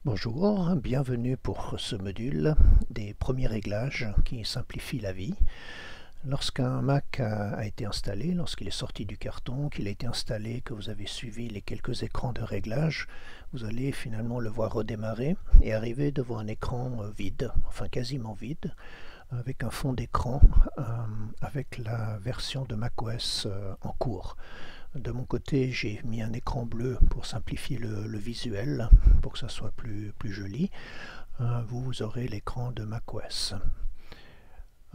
Bonjour, bienvenue pour ce module des premiers réglages qui simplifient la vie. Lorsqu'un Mac a été installé, lorsqu'il est sorti du carton, qu'il a été installé, que vous avez suivi les quelques écrans de réglage, vous allez finalement le voir redémarrer et arriver devant un écran vide, enfin quasiment vide, avec un fond d'écran avec la version de macOS en cours. De mon côté, j'ai mis un écran bleu pour simplifier le visuel, pour que ça soit plus joli. Vous aurez l'écran de macOS.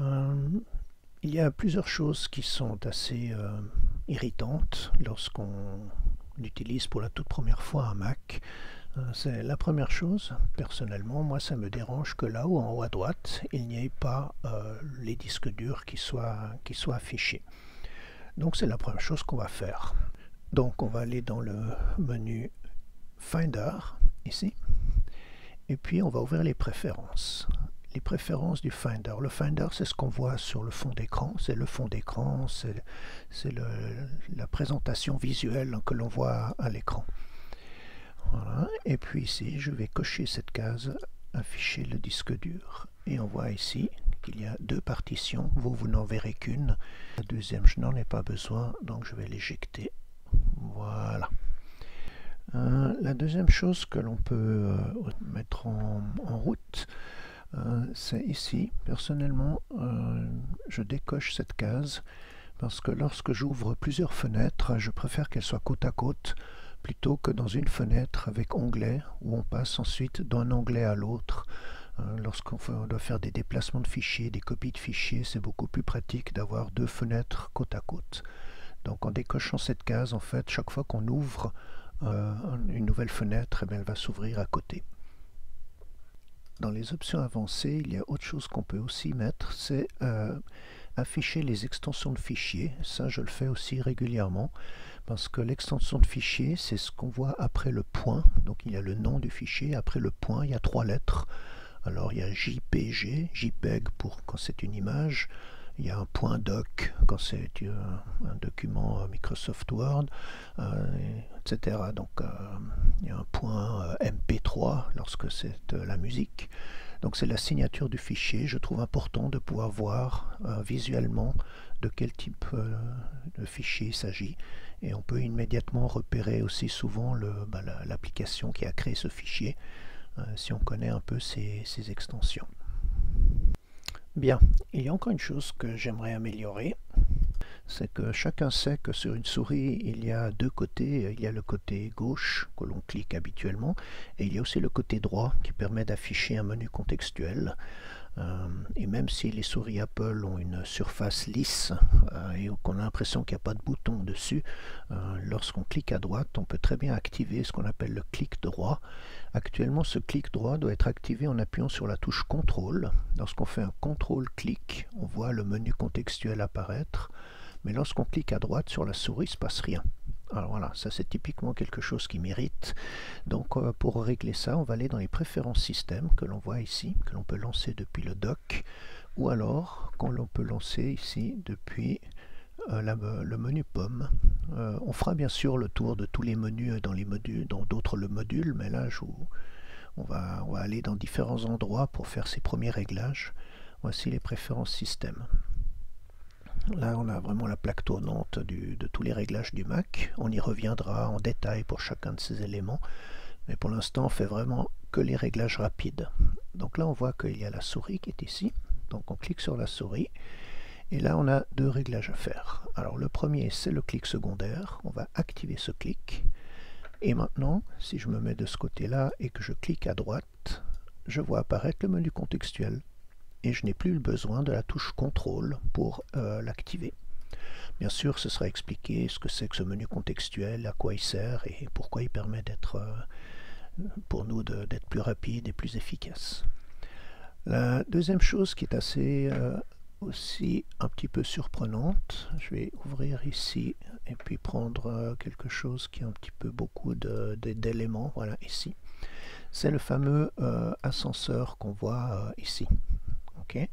Il y a plusieurs choses qui sont assez irritantes lorsqu'on utilise pour la toute première fois un Mac. C'est la première chose, personnellement, moi ça me dérange que là-haut en haut à droite, il n'y ait pas les disques durs qui soient affichés. Donc c'est la première chose qu'on va faire. Donc on va aller dans le menu Finder, ici, et puis on va ouvrir les préférences. Les préférences du Finder. Le Finder, c'est ce qu'on voit sur le fond d'écran. C'est le fond d'écran, c'est la présentation visuelle que l'on voit à l'écran. Voilà. Et puis ici, je vais cocher cette case, afficher le disque dur. Et on voit ici qu'il y a deux partitions. Vous n'en verrez qu'une. La deuxième, je n'en ai pas besoin, donc je vais l'éjecter. Voilà. La deuxième chose que l'on peut mettre en route, c'est ici. Personnellement, je décoche cette case parce que lorsque j'ouvre plusieurs fenêtres, je préfère qu'elles soient côte à côte plutôt que dans une fenêtre avec onglet où on passe ensuite d'un onglet à l'autre. Lorsqu'on doit faire des déplacements de fichiers, des copies de fichiers, c'est beaucoup plus pratique d'avoir deux fenêtres côte à côte. Donc en décochant cette case, en fait, chaque fois qu'on ouvre une nouvelle fenêtre, eh bien, elle va s'ouvrir à côté. Dans les options avancées, il y a autre chose qu'on peut aussi mettre, c'est afficher les extensions de fichiers. Ça, je le fais aussi régulièrement, parce que l'extension de fichier, c'est ce qu'on voit après le point. Donc il y a le nom du fichier, après le point, il y a trois lettres. Alors il y a JPG, JPEG pour quand c'est une image, il y a un point doc quand c'est un document Microsoft Word, etc. Donc il y a un point MP3 lorsque c'est la musique. Donc c'est la signature du fichier. Je trouve important de pouvoir voir visuellement de quel type de fichier il s'agit. Et on peut immédiatement repérer aussi souvent l'application qui a créé ce fichier, si on connaît un peu ces extensions. Bien, il y a encore une chose que j'aimerais améliorer, c'est que chacun sait que sur une souris, il y a deux côtés. Il y a le côté gauche que l'on clique habituellement, et il y a aussi le côté droit qui permet d'afficher un menu contextuel. Et même si les souris Apple ont une surface lisse et qu'on a l'impression qu'il n'y a pas de bouton dessus, lorsqu'on clique à droite, on peut très bien activer ce qu'on appelle le clic droit. Actuellement, ce clic droit doit être activé en appuyant sur la touche CTRL. Lorsqu'on fait un CTRL-clic, on voit le menu contextuel apparaître, mais lorsqu'on clique à droite sur la souris, il ne se passe rien. Alors voilà, ça c'est typiquement quelque chose qui m'irrite. Donc pour régler ça, on va aller dans les préférences système que l'on voit ici, que l'on peut lancer depuis le dock, ou alors qu'on l'on peut lancer ici depuis le menu pomme. On fera bien sûr le tour de tous les menus dans d'autres modules, mais là on va aller dans différents endroits pour faire ces premiers réglages. Voici les préférences système. Là, on a vraiment la plaque tournante de tous les réglages du Mac. On y reviendra en détail pour chacun de ces éléments. Mais pour l'instant, on fait vraiment que les réglages rapides. Donc là, on voit qu'il y a la souris qui est ici. Donc on clique sur la souris. Et là, on a deux réglages à faire. Alors le premier, c'est le clic secondaire. On va activer ce clic. Et maintenant, si je me mets de ce côté-là et que je clique à droite, je vois apparaître le menu contextuel. Et je n'ai plus le besoin de la touche CTRL pour l'activer. Bien sûr, ce sera expliqué ce que c'est que ce menu contextuel, à quoi il sert et pourquoi il permet d'être, pour nous, d'être plus rapide et plus efficace. La deuxième chose qui est assez aussi un petit peu surprenante, je vais ouvrir ici et puis prendre quelque chose qui a un petit peu beaucoup d'éléments, voilà ici. C'est le fameux ascenseur qu'on voit ici. Okay.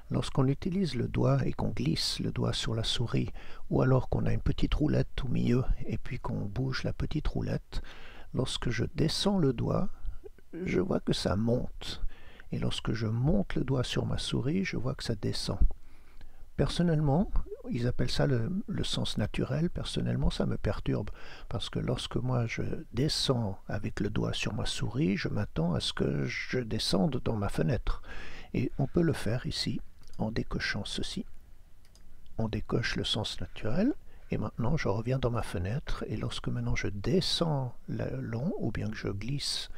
Lorsqu'on utilise le doigt et qu'on glisse le doigt sur la souris, ou alors qu'on a une petite roulette au milieu et puis qu'on bouge la petite roulette, lorsque je descends le doigt, je vois que ça monte. Et lorsque je monte le doigt sur ma souris, je vois que ça descend. Personnellement, ils appellent ça le sens naturel. Personnellement, ça me perturbe. Parce que lorsque moi je descends avec le doigt sur ma souris, je m'attends à ce que je descende dans ma fenêtre. Et on peut le faire ici en décochant ceci. On décoche le sens naturel. Et maintenant, je reviens dans ma fenêtre. Et lorsque maintenant je descends le long, ou bien que je glisse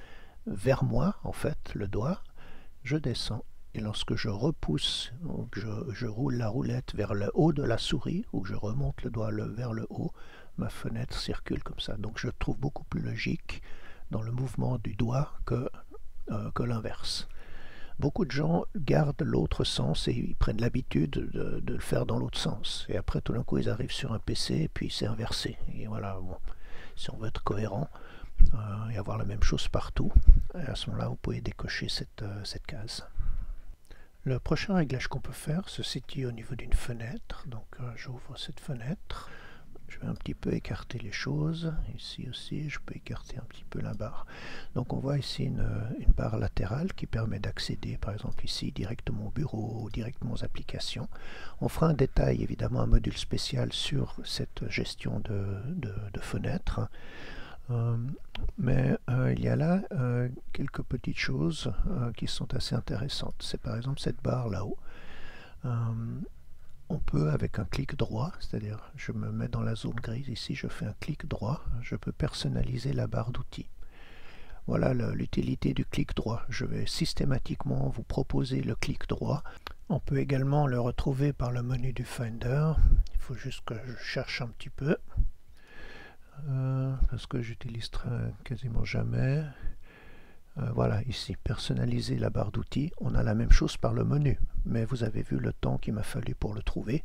vers moi, en fait, le doigt, je descends. Et lorsque je repousse, donc je roule la roulette vers le haut de la souris, ou que je remonte le doigt vers le haut, ma fenêtre circule comme ça. Donc je trouve beaucoup plus logique dans le mouvement du doigt que l'inverse. Beaucoup de gens gardent l'autre sens et ils prennent l'habitude de le faire dans l'autre sens. Et après, tout d'un coup, ils arrivent sur un PC et puis c'est inversé. Et voilà, bon, si on veut être cohérent et avoir la même chose partout, à ce moment-là, vous pouvez décocher cette case. Le prochain réglage qu'on peut faire se situe au niveau d'une fenêtre. Donc j'ouvre cette fenêtre. Je vais un petit peu écarter les choses. Ici aussi, je peux écarter un petit peu la barre. Donc on voit ici une barre latérale qui permet d'accéder, par exemple ici, directement au bureau ou directement aux applications. On fera un détail, évidemment, un module spécial sur cette gestion de fenêtres. Mais il y a là quelques petites choses qui sont assez intéressantes. C'est par exemple cette barre là-haut. On peut, avec un clic droit, c'est-à-dire je me mets dans la zone grise ici, je fais un clic droit, je peux personnaliser la barre d'outils. Voilà l'utilité du clic droit. Je vais systématiquement vous proposer le clic droit. On peut également le retrouver par le menu du Finder. Il faut juste que je cherche un petit peu. Parce que j'utilise quasiment jamais. Voilà, ici, personnaliser la barre d'outils. On a la même chose par le menu, mais vous avez vu le temps qu'il m'a fallu pour le trouver.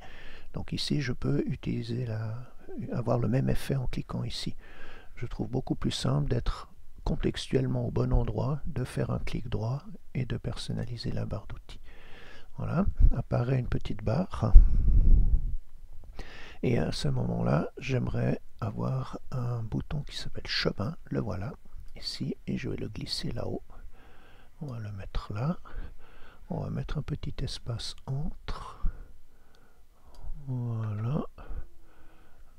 Donc ici, je peux utiliser avoir le même effet en cliquant ici. Je trouve beaucoup plus simple d'être contextuellement au bon endroit, de faire un clic droit et de personnaliser la barre d'outils. Voilà, apparaît une petite barre. Et à ce moment-là, j'aimerais avoir un bouton qui s'appelle chemin. Le voilà, ici, et je vais le glisser là-haut. On va le mettre là. On va mettre un petit espace entre. Voilà.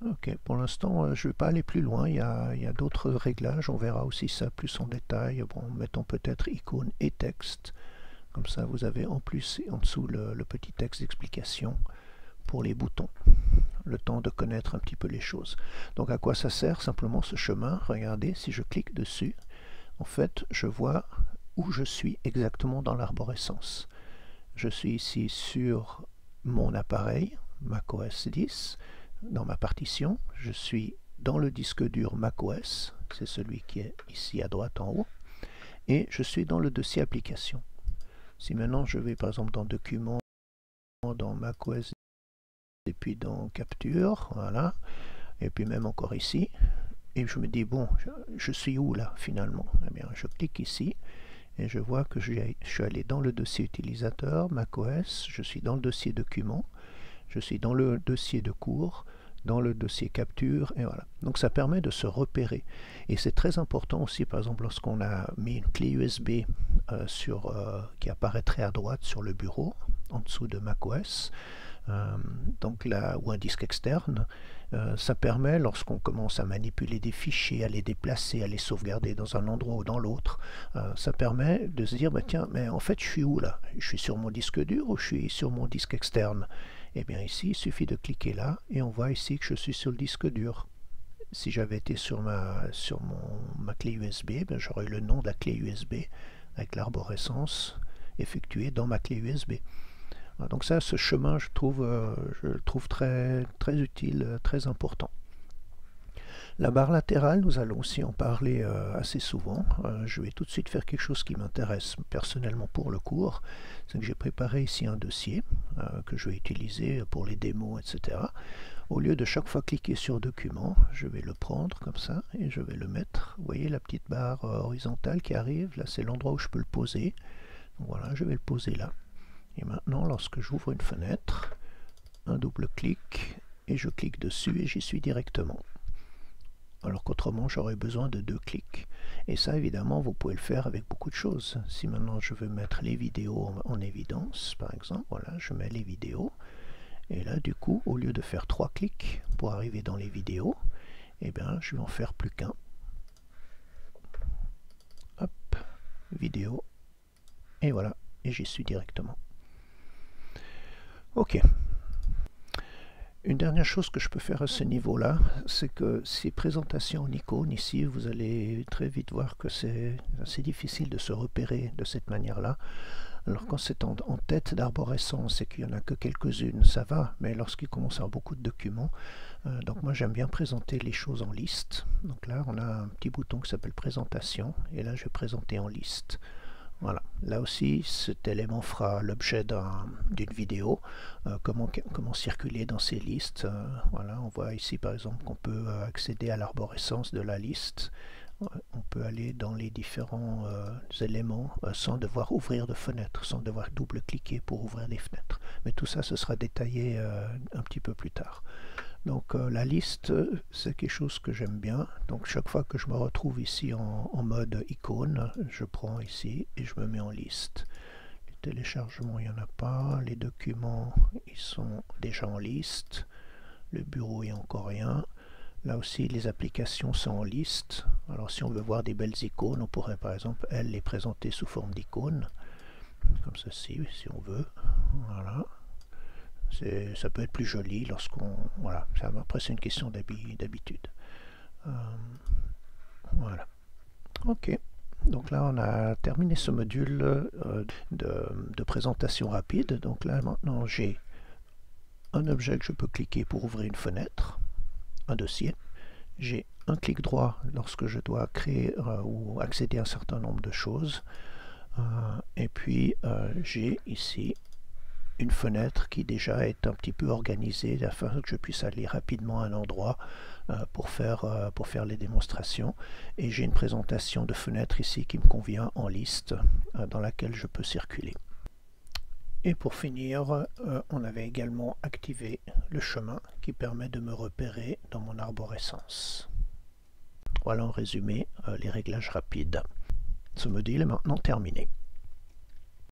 Ok, pour l'instant, je ne vais pas aller plus loin. Il y a d'autres réglages. On verra aussi ça plus en détail. Bon, mettons peut-être icône et texte. Comme ça, vous avez en plus et en dessous le petit texte d'explication pour les boutons. Le temps de connaître un petit peu les choses. Donc à quoi ça sert simplement ce chemin? Regardez, si je clique dessus, en fait, je vois où je suis exactement dans l'arborescence. Je suis ici sur mon appareil, macOS 10, dans ma partition. Je suis dans le disque dur macOS, c'est celui qui est ici à droite en haut, et je suis dans le dossier application. Si maintenant je vais par exemple dans Documents, dans macOS et puis dans Capture, voilà, et puis même encore ici, et je me dis bon, je suis où là finalement? Eh bien, je clique ici et je vois que je suis allé dans le dossier utilisateur macOS, je suis dans le dossier documents, je suis dans le dossier de cours, dans le dossier capture, et voilà. Donc ça permet de se repérer. Et c'est très important aussi, par exemple, lorsqu'on a mis une clé USB qui apparaîtrait à droite sur le bureau, en dessous de macOS, donc là, ou un disque externe, ça permet, lorsqu'on commence à manipuler des fichiers, à les déplacer, à les sauvegarder dans un endroit ou dans l'autre, ça permet de se dire, bah, tiens, mais en fait, je suis où là? Je suis sur mon disque dur ou je suis sur mon disque externe? Et bien ici, il suffit de cliquer là, et on voit ici que je suis sur le disque dur. Si j'avais été sur ma clé USB, ben, j'aurais eu le nom de la clé USB avec l'arborescence effectuée dans ma clé USB. Donc ça, ce chemin, je le trouve très, très utile, très important. La barre latérale, nous allons aussi en parler assez souvent. Je vais tout de suite faire quelque chose qui m'intéresse personnellement pour le cours. C'est que j'ai préparé ici un dossier que je vais utiliser pour les démos, etc. Au lieu de chaque fois cliquer sur Document, je vais le prendre comme ça et je vais le mettre. Vous voyez la petite barre horizontale qui arrive, là c'est l'endroit où je peux le poser. Donc voilà, je vais le poser là. Et maintenant, lorsque j'ouvre une fenêtre, un double clic, et je clique dessus et j'y suis directement. alors qu'autrement j'aurais besoin de 2 clics. Et ça évidemment vous pouvez le faire avec beaucoup de choses. Si maintenant je veux mettre les vidéos en évidence, par exemple, voilà, je mets les vidéos, et là du coup au lieu de faire 3 clics pour arriver dans les vidéos, eh bien je vais en faire plus qu'un. Hop, vidéo, et voilà, et j'y suis directement. Ok. Une dernière chose que je peux faire à ce niveau-là, c'est que ces présentations en icône ici, vous allez très vite voir que c'est assez difficile de se repérer de cette manière-là. Alors quand c'est en tête d'arborescence et qu'il n'y en a que quelques-unes, ça va, mais lorsqu'il commence à avoir beaucoup de documents, donc moi j'aime bien présenter les choses en liste. Donc là on a un petit bouton qui s'appelle présentation, et là je vais présenter en liste. Voilà, là aussi cet élément fera l'objet d'une vidéo, comment circuler dans ces listes. Voilà, on voit ici par exemple qu'on peut accéder à l'arborescence de la liste. On peut aller dans les différents éléments sans devoir ouvrir de fenêtre, sans devoir double-cliquer pour ouvrir des fenêtres. Mais tout ça, ce sera détaillé un petit peu plus tard. Donc la liste, c'est quelque chose que j'aime bien. Donc chaque fois que je me retrouve ici en mode icône, je prends ici et je me mets en liste. Les téléchargements, il n'y en a pas. Les documents, ils sont déjà en liste. Le bureau, il n'y a encore rien. Là aussi, les applications sont en liste. Alors si on veut voir des belles icônes, on pourrait par exemple, elles, les présenter sous forme d'icônes. Comme ceci, si on veut. Voilà. Ça peut être plus joli lorsqu'on... Voilà, après c'est une question d'habitude. Voilà. Ok. Donc là on a terminé ce module de présentation rapide. Donc là maintenant j'ai un objet que je peux cliquer pour ouvrir une fenêtre, un dossier. J'ai un clic droit lorsque je dois créer ou accéder à un certain nombre de choses. Et puis j'ai ici une fenêtre qui déjà est un petit peu organisée afin que je puisse aller rapidement à un endroit pour faire les démonstrations. Et j'ai une présentation de fenêtre ici qui me convient en liste dans laquelle je peux circuler. Et pour finir, on avait également activé le chemin qui permet de me repérer dans mon arborescence. Voilà en résumé les réglages rapides. Ce module est maintenant terminé.